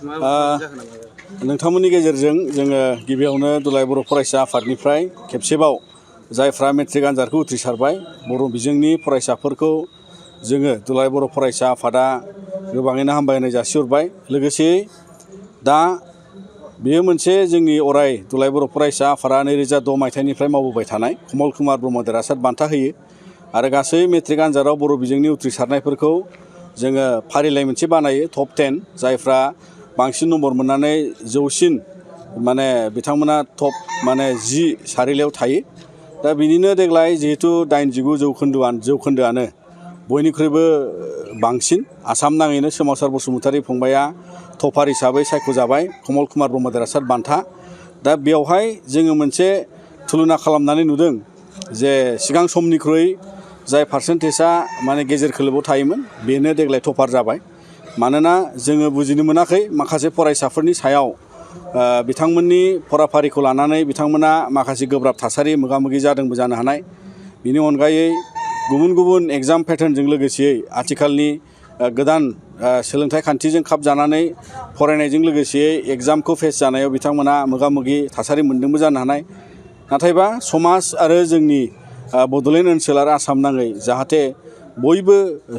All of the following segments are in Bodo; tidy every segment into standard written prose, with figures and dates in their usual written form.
नोंथांमोननि गेजेरजों जोङो गिबियावनो दुलाराय बर' फरायसा आफादनिफ्राय खेबसेबाव जायफ्रा मेट्रिक आनजादखौ उथ्रिसारबाय बर' बिजोंनि फरायसाफोरखौ जोङो दुलाराय बर' फरायसा आफादा गोबाङैनो हामबायनाय जासिहरबाय। लोगोसे दा बेयो मोनसे जोंनि अराय दुलाराय बर' फरायसा आफादा 2010 मायथाइनिफ्राय मावबोबाय थानाय कमल कुमार ब्रह्म देरहासार बान्था होयो आरो गासै मेट्रिक आनजादाव बर' बिजोंनि उथ्रिसारनायफोरखौ जोङो फारिलाइ मोनसे बानायो टप 10 जायफ्रा बांसिन नम्बर मोननानै जौसिन माने बिथांमोना टप 10 सारिलायाव थायो। दा बिनिनो देग्लाय जिहेतु 89 जौखोन्दोआनो बयनिख्रुइबो बांसिन आसाम नाङैनो सोमावसार बसुमतारी फंबाया टपार हिसाबै सायख'जाबाय कमल कुमार ब्रह्म देरहासार बान्था। दा बेवहाय जोङो मोनसे तुलना खालामनानै नुदों जे सिगां समनिख्रुइ जाय पार्सेन्टेजआ गेजेर खोलोबाव थायोमोन बेनो देग्लाय टपार जाबाय। मानोना जोङो बुजिनो मोनाखै माखासे फरायसाफोरनि सायाव बिथांमोननि फराफारिखौ लानानै बिथांमोना माखासे गोब्राब थासारि मोगा-मोगि जादोंबो जानो हानाय। बिनि अनगायै गुबुन गुबुन एग्जाम पेटार्नजों लोगोसेयै आथिखालनि गोदान सोलोंथाइ खान्थिजों खाब जानानै फरायनायजों लोगोसेयै एग्जामखौ फेस जानायाव बिथांमोना मोगा-मोगि थासारि मोन्दोंबो जानो हानाय। नाथायबा समाज आरो जोंनि बड'लेण्ड ओनसोल आरो आसाम नाङै जाहाथे बयबो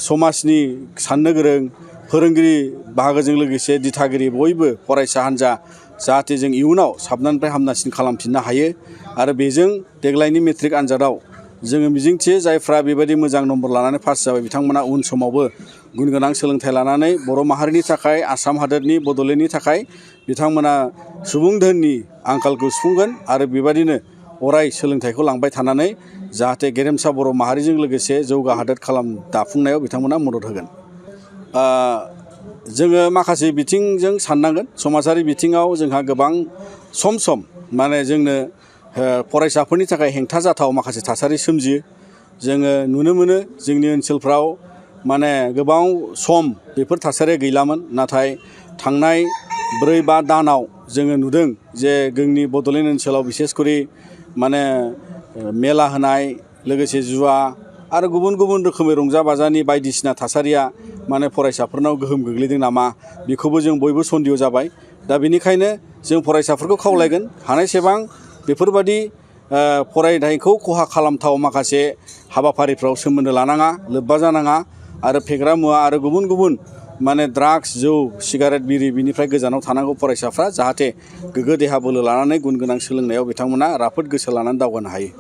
समाजनि साननो गोरों फोरोंगिरि बाहागोजों लोगोसे दिथागिरि बयबो फरायसा हान्जा जाहाथे जों इयुनाव साबनानिफ्राय हामनासिन खालामफिननो हायो आरो बेजों देग्लायनि मेट्रिक आनजादाव जोङो मिजिंथियो जायफ्रा बेबायदि मोजां नम्बर लानानै पास जाबाय बिथांमोना उन समावबो गुन गोनां सोलोंथाइ लानानै बर' माहारिनि थाखाय आसाम हादोरनि बड'लेण्डनि थाखाय बिथांमोना सुबुं धोननि आंखालखौ सुफुंगोन आरो बेबायदिनो अराय सोलोंथाइखौ लांबाय थानानै जाहाथे गेरेमसा बर' माहारिजों लोगोसे जौगा हादोर दाफुंनायाव बिथांमोना मदद होगोन। जोङो माखासे बिथिंजों साननांगोन समाजारि बिथिङाव जोंहा गोबां सम जोंनो फरायसाफोरनि थाखाय हेंथा जाथाव माखासे थासारि सोमजियो। जोङो नुनो मोनो जोंनि ओनसोलफ्राव गोबां सम बेफोर थासारिया गैलामोन। नाथाय थांनाय 4-5 दानाव जोङो नुदों जे जोंनि बड'लेण्ड ओनसोलाव बिसेसकरि मेला होनाय लोगोसे जुवा आरो गुबुन गुबुन रोखोमै रंजा बाजानि बायदिसिना थासारिया फरायसाफोरनाव गोहोम गोग्लैदों नामा बेखौबो जों बयबो सन्देह जाबाय। दा बेनिखायनो जों फरायसाफोरखौ खावलायगोन हानायसेबां बेफोरबादि फरायनायखौ खहा खालामथाव माखासे हाबाफारिफ्राव सोमोन्दो लानाङा लोब्बा जानाङा आरो फेग्रा मुवा आरो गुबुन गुबुन ड्राग्स जौ सिगारेट बिरि बिनिफ्राय गोजानाव थानांगौ फरायसाफ्रा जाहाथे गोग्गो देहा बोलो लानानै गुन गोनां सोलोंनायाव बिथांमोना राफोद गोसो लानानै दावगानो हायो।